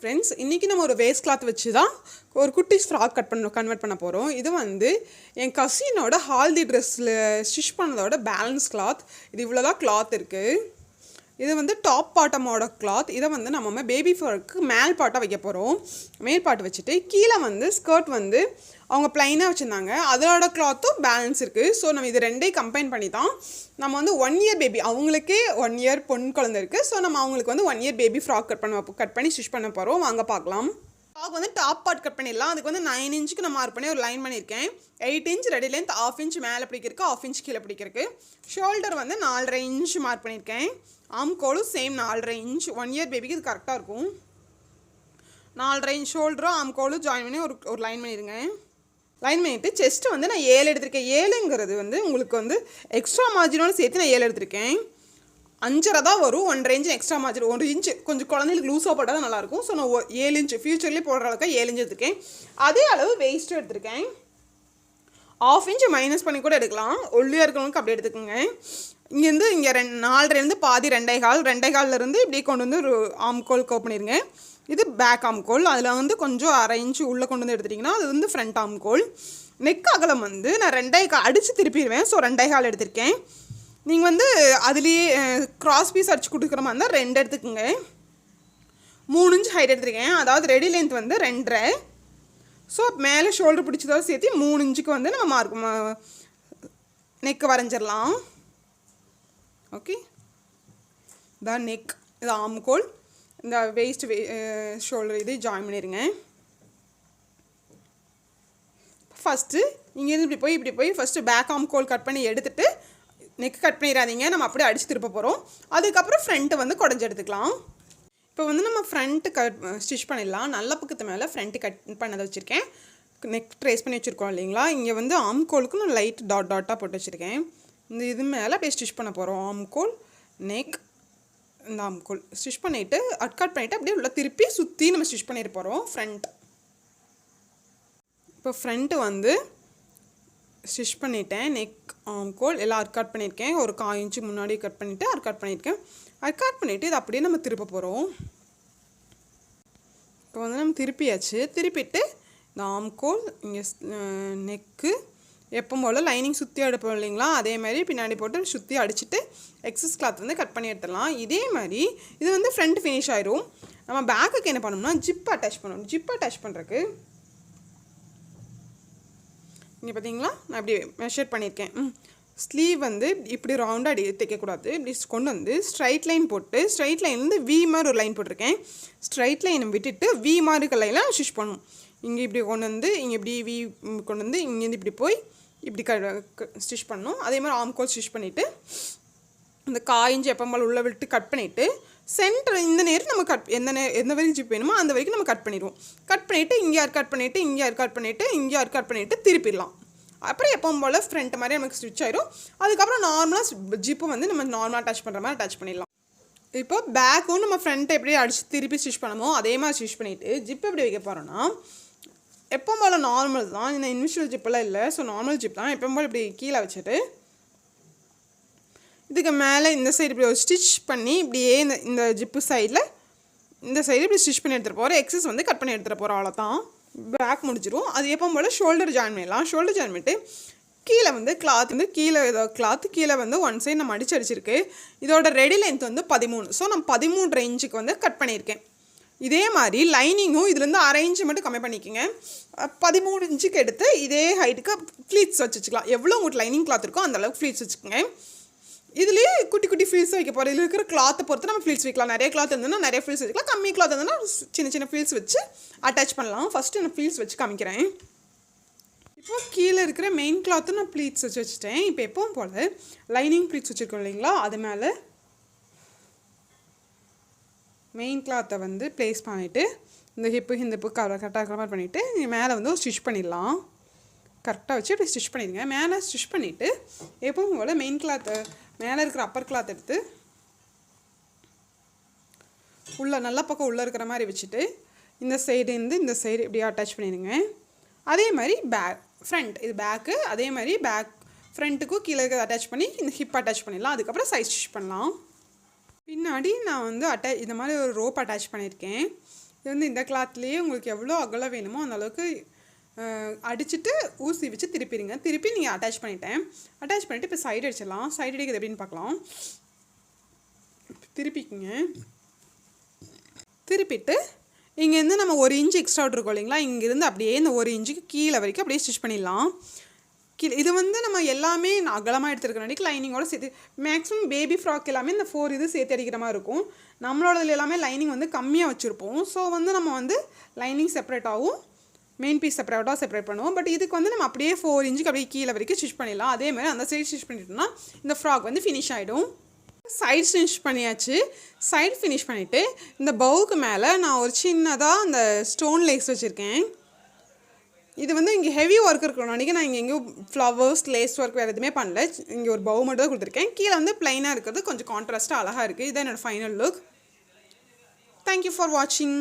Friends, இன்றைக்கி நம்ம ஒரு வேஸ்ட் கிளாத் வச்சு தான் ஒரு குட்டிஸ் ஃப்ராக் கன்வெர்ட் பண்ண போகிறோம். இது வந்து என் கசினோட ஹால்தி ட்ரெஸ்ஸில் ஸ்டிச் பண்ணதோட பேலன்ஸ் கிளாத். இது இவ்வளோ தான் கிளாத் இருக்குது. இது வந்து டாப் பாட்டமோட கிளாத். இதை வந்து நம்ம பேபி ஃப்ராக்கு மேல் பாட்டாக வைக்க போகிறோம். மேல் பாட்டு வச்சுட்டு கீழே வந்து ஸ்கர்ட் வந்து அவங்க ப்ளைனாக வச்சுருந்தாங்க, அதோட கிளாத்தும் பேலன்ஸ் இருக்குது. ஸோ நம்ம இது ரெண்டையும் கம்பைன் பண்ணி தான் நம்ம வந்து 1 இயர் பேபி, அவங்களுக்கே 1 இயர் பொண்ணு குழந்தை இருக்குது. ஸோ நம்ம அவங்களுக்கு வந்து 1 இயர் பேபி ஃப்ராக் கட் பண்ணி ஸ்டிச் பண்ண போகிறோம். வாங்க பார்க்கலாம். ஃப்ராக் வந்து டாப் பார்ட் கட் பண்ணிடலாம். அதுக்கு வந்து 9 இன்ச்சுக்கு நான் மார்க் பண்ணி ஒரு லைன் பண்ணியிருக்கேன். 8 இன்ச் ரெடி லென்த், 1/2 இன்ச் மேலே பிடிக்கிறதுக்கு, 1/2 இன்ச் கீழே பிடிக்கிறதுக்கு. ஷோல்டர் வந்து 4.5 இன்ச் மார்க் பண்ணியிருக்கேன். ஆம்கோலும் சேம் 4.5 இன்ச். 1 இயர் பேபிக்கு இது கரெக்டாக இருக்கும். 4.5 இன்ச் ஷோல்டரும் ஆம்கோலும் ஜாயின் பண்ணி ஒரு லைன் பண்ணிடுங்க. லைன் பண்ணிவிட்டு செஸ்ட்டு வந்து நான் 7 எடுத்திருக்கேன். 7ங்கிறது வந்து உங்களுக்கு வந்து எக்ஸ்ட்ரா மார்ஜினோடு சேர்த்து நான் 7 எடுத்திருக்கேன். 5.5 தான் வரும். 1.5 இன்ச் எக்ஸ்ட்ரா மார்ஜின், 1 இன்ச் கொஞ்சம் குழந்தைங்களுக்கு லூஸாக போட்டால் தான் நல்லாயிருக்கும். ஸோ நான் 7 இன்ச் ஃபியூச்சர்லேயே போடுற அளவுக்கு 7 இன்ச் எடுத்திருக்கேன். அதே அளவு வேஸ்ட்டும் எடுத்திருக்கேன். 1/2 இன்ச் மைனஸ் பண்ணி கூட எடுக்கலாம். ஒல்லியாக இருக்கிறவங்களுக்கு அப்படி எடுத்துக்கோங்க. இங்கேருந்து இங்கே 4.5 பாதி 2.25 இப்படி கொண்டு வந்து ஒரு ஆம்கோல் கோ பண்ணிடுங்க. இது பேக் ஆம்கோல். அதில் வந்து கொஞ்சம் 1/2 இன்ச் உள்ளே கொண்டு வந்து எடுத்துட்டிங்கன்னா அது வந்து ஃப்ரண்ட் ஆம்கோல். நெக் அகலம் வந்து நான் 2.25 அடித்து திருப்பிடுவேன். ஸோ 2.25 எடுத்திருக்கேன். நீங்கள் வந்து அதுலேயே கிராஸ் பீஸ் அடிச்சு கொடுக்குற மாதிரி இருந்தால் 2 எடுத்துக்கோங்க. 3 இன்ச் ஹைட் எடுத்திருக்கேன். அதாவது ரெடி லென்த் வந்து 2.5. ஸோ மேலே ஷோல்டர் பிடிச்சதோட சேர்த்து 3 இன்ச்சுக்கு வந்து நம்ம நெக்கு வரைஞ்சிடலாம். ஓகே, இதான் நெக், இது ஆம்கோல், இந்த வேஸ்ட் ஷோல்டர் இது ஜாயின் பண்ணிடுங்க. ஃபஸ்ட்டு இங்கேருந்து இப்படி போய் ஃபஸ்ட்டு பேக் ஆம்கோல் கட் பண்ணி எடுத்துகிட்டு நெக் கட் பண்ணிடாதீங்க. நம்ம அப்படியே அடித்து திருப்ப போகிறோம். அதுக்கப்புறம் ஃப்ரண்ட்டு வந்து குடஞ்சி எடுத்துக்கலாம். இப்போ வந்து நம்ம ஃப்ரண்ட்டு ஸ்டிச் பண்ணிடலாம். நல்ல பக்கத்து மேலே ஃப்ரண்ட்டு கட் பண்ணதை வச்சுருக்கேன். நெக் ட்ரேஸ் பண்ணி வச்சுருக்கோம் இல்லைங்களா. இங்கே வந்து ஆம்கோலுக்கு நான் லைட் டாட்டாக போட்டு வச்சுருக்கேன். இந்த இது மேலே அப்படியே ஸ்டிச் பண்ண போகிறோம். ஆம்கோல், நெக், இந்த ஆம்கோல் ஸ்டிச் பண்ணிவிட்டு கட் பண்ணிவிட்டு அப்படியே உள்ள திருப்பி சுற்றி நம்ம ஸ்டிச் பண்ணிட்டு போகிறோம் ஃப்ரண்ட். இப்போ ஃப்ரண்ட்டு வந்து ஸ்டிச் பண்ணிவிட்டேன். நெக், ஆம்கோல் எல்லாம் கட் பண்ணியிருக்கேன். ஒரு 1/4 இன்ச்சு முன்னாடி கட் பண்ணிவிட்டு கட் பண்ணியிருக்கேன். கட் பண்ணிவிட்டு இது அப்படியே நம்ம திருப்ப போகிறோம். இப்போ வந்து நம்ம திருப்பியாச்சு. திருப்பிட்டு இந்த ஆம்கோல், இங்கே நெக்கு எப்போ போல் லைனிங் சுற்றி எடுப்போம் இல்லைங்களா, அதே மாதிரி பின்னாடி போட்டு சுற்றி அடிச்சுட்டு எக்ஸஸ் கிளாத் வந்து கட் பண்ணி எடுத்துடலாம். இதே மாதிரி இது வந்து ஃப்ரண்ட் ஃபினிஷ் ஆயிரும். நம்ம பேக்குக்கு என்ன பண்ணணும்னா ஜிப் அட்டாச் பண்ணணும். ஜிப் அட்டாச் பண்ணுறதுக்கு இங்கே பார்த்தீங்களா, நான் இப்படி மெஷர் பண்ணியிருக்கேன். ஸ்லீவ் வந்து இப்படி ரவுண்டாக தைக்கக்கூடாது. இப்படி கொண்டு வந்து ஸ்ட்ரைட் லைன் போட்டு ஸ்ட்ரைட் லைன்லேருந்து வி மாதிரி ஒரு லைன் போட்டிருக்கேன். ஸ்ட்ரைட் லைனை விட்டுட்டு வி மாதிரி லைனில் ஸ்டிச் பண்ணணும். இங்கே இப்படி கொண்டு வந்து இங்கே இப்படி வி கொண்டு வந்து இங்கேருந்து இப்படி போய் இப்படி ஸ்டிச் பண்ணணும். அதே மாதிரி ஆம்கோல் ஸ்டிச் பண்ணிவிட்டு இந்த 1/4 இன்ச் எப்போ உள்ளே விட்டு கட் பண்ணிவிட்டு சென்டர் இந்த நேரம் நம்ம எந்த வரைக்கும் ஜிப் வேணுமோ அந்த வரைக்கும் நம்ம கட் பண்ணிடுவோம். கட் பண்ணிவிட்டு இங்கே கட் பண்ணிவிட்டு திருப்பிடலாம். அப்புறம் எப்பவும் போல் ஃப்ரண்ட் மாதிரி நமக்கு ஸ்டிச் ஆயிடும். அதுக்கப்புறம் நார்மலாக ஜிப்பு வந்து நம்ம நார்மலாக அட்டாச் பண்ணுற மாதிரி அட்டாச் பண்ணிடலாம். இப்போ பேக்கும் நம்ம ஃப்ரண்ட்டை எப்படி அடித்து திருப்பி ஸ்டிச் பண்ணமோ அதே மாதிரி ஸ்டிச் பண்ணிவிட்டு ஜிப் எப்படி வைக்க போகிறோன்னா எப்போ போல் நார்மல் தான். இந்த இன்விஷுவல் ஜிப்பெல்லாம் இல்லை. ஸோ நார்மல் ஜிப் தான். எப்போ போல் இப்படி கீழே வச்சுட்டு இதுக்கு மேலே இந்த சைடு இப்படி ஒரு ஸ்டிச் பண்ணி இப்படியே இந்த ஜிப்பு சைடில் இந்த சைடு இப்படி ஸ்டிச் பண்ணி எடுத்துகிட்டு போகிறோம். எக்ஸஸ் வந்து கட் பண்ணி எடுத்துகிட்டு போகிறோம். அவ்வளோதான், பேக் முடிஞ்சிடும். அது எப்போ போல் ஷோல்டர் ஜாயின் பண்ணிடலாம். ஷோல்டர் ஜாயின் பண்ணிட்டு கீழே வந்து கிளாத் கீழே வந்து 1 சைடு நம்ம அடிச்சிருக்கு. இதோட ரெடி லென்த் வந்து 13. ஸோ நம்ம 13.5 இன்ச்சுக்கு வந்து கட் பண்ணியிருக்கேன். இதே மாதிரி லைனிங்கும் இதுலேருந்து 1/2 இன்ச்சு மட்டும் கம்மி பண்ணிக்கோங்க. 13 இன்ச்சுக்கு எடுத்து இதே ஹைட்டுக்கு ஃப்ளீட்ஸ் வச்சுக்கலாம். எவ்வளோ உங்களுக்கு லைனிங் கிளாத் இருக்கோ அந்தளவுக்கு ஃப்ளீட்ஸ் வச்சுக்கோங்க. இதுலேயே குட்டி குட்டி ஃப்ளீட்ஸ் வைக்க போகிறோம். இதில் இருக்கிற கிளாத்தை பொறுத்து நம்ம ஃப்ளீட்ஸ் வைக்கலாம். நிறைய கிளாத் இருந்ததுன்னா நிறைய ஃப்ளீட்ஸ் வச்சுக்கலாம். கம்மி கிளாத் இருந்ததுன்னா சின்ன ஃப்ளீட்ஸ் வச்சு அட்டாச் பண்ணலாம். ஃபஸ்ட்டு நான் ஃப்ளீட்ஸ் வச்சு காமிக்கிறேன். இப்போ கீழே இருக்கிற மெயின் கிளாத்தும் நான் ப்ளீட்ஸ் வச்சுட்டேன். இப்போ எப்பவும் போல் லைனிங் ப்ளீட்ஸ் வச்சுருக்கோம் இல்லைங்களா, அது மேலே மெயின் கிளாத்தை வந்து ப்ளேஸ் பண்ணிவிட்டு இந்த ஹிப்பு கரெக்டாக கவர் பண்ணிவிட்டு மேலே வந்து ஒரு ஸ்டிச் பண்ணிடலாம். கரெக்டாக வச்சு இப்படி ஸ்டிச் பண்ணிடுங்க. மேலே ஸ்டிச் பண்ணிவிட்டு எப்பவும் போல் மெயின் கிளாத்தை மேலே இருக்கிற அப்பர் கிளாத் எடுத்து நல்ல பக்கம் உள்ளே இருக்கிற மாதிரி வச்சுட்டு இந்த சைடு இப்படி அட்டாச் பண்ணிடுங்க. அதே மாதிரி ஃப்ரண்ட், இது பேக்கு, அதே மாதிரி ஃப்ரண்ட்டுக்கும் கீழே இருக்கிறத அட்டாச் பண்ணி இந்த ஹிப் அட்டாச் பண்ணிடலாம். அதுக்கப்புறம் சைட் ஸ்டிச் பண்ணலாம். பின்னாடி நான் வந்து இந்த மாதிரி ஒரு ரோப் அட்டாச் பண்ணியிருக்கேன். இது வந்து இந்த கிளாத்லேயே உங்களுக்கு எவ்வளோ அகலம் வேணுமோ அந்த அளவுக்கு அடிச்சுட்டு ஊசி வச்சு திருப்பிடுங்க. திருப்பி நீங்கள் அட்டாச் பண்ணிவிட்டு இப்போ சைடு அடிச்சிடலாம். சைடு அடிக்கிறது எப்படின்னு பார்க்கலாம். திருப்பிக்குங்க. திருப்பிட்டு இங்கேருந்து நம்ம 1 இன்ச் எக்ஸ்ட்ரா விட்ருக்கோம் இல்லைங்களா, இங்கேருந்து அப்படியே இந்த 1 இன்ச்சுக்கு கீழே வரைக்கும் அப்படியே ஸ்டிச் பண்ணிடலாம். இது வந்து நம்ம எல்லாமே அகலமாக எடுத்துருக்கனாடிக்கு லைனிங்கோட சேர்த்து மேக்ஸிமம் பேபி ஃப்ராக் எல்லாமே இந்த 4 இது சேர்த்து அடிக்கிற மாதிரி இருக்கும். நம்மளோடதுல எல்லாமே லைனிங் வந்து கம்மியாக வச்சுருப்போம். ஸோ வந்து நம்ம வந்து லைனிங் செப்பரேட்டாகவும் மெயின் பீஸ் செப்பரேட் பண்ணுவோம். பட் இதுக்கு வந்து நம்ம அப்படியே 4 இன்ச்சுக்கு அப்படியே கீழே வரைக்கும் ஸ்டிச் பண்ணிடலாம். அதேமாதிரி அந்த சைடு ஸ்டிச் பண்ணிட்டோம்னா இந்த ஃப்ராக் வந்து ஃபினிஷ் ஆகிடும். சைடு ஸ்டிச் பண்ணியாச்சு. சைடு ஃபினிஷ் பண்ணிவிட்டு இந்த பவுக்கு மேலே நான் ஒரு சின்னதாக அந்த ஸ்டோன் லேஸ் வச்சுருக்கேன். இது வந்து இங்கே ஹெவி ஒர்க் இருக்கிறனாடிக்கு நான் இங்கே எங்கேயும் ஃப்ளவர்ஸ் லேஸ் ஒர்க் வேறு எதுவுமே பண்ணல. இங்கே ஒரு பவு மட்டும் தான் கொடுத்துருக்கேன். கீழே வந்து ப்ளைனாக இருக்கிறது கொஞ்சம் கான்ட்ராஸ்ட்டாக அழகாக இருக்குது. இதுதான் என்னோடய ஃபைனல் லுக். தேங்க்யூ ஃபார் வாட்சிங்.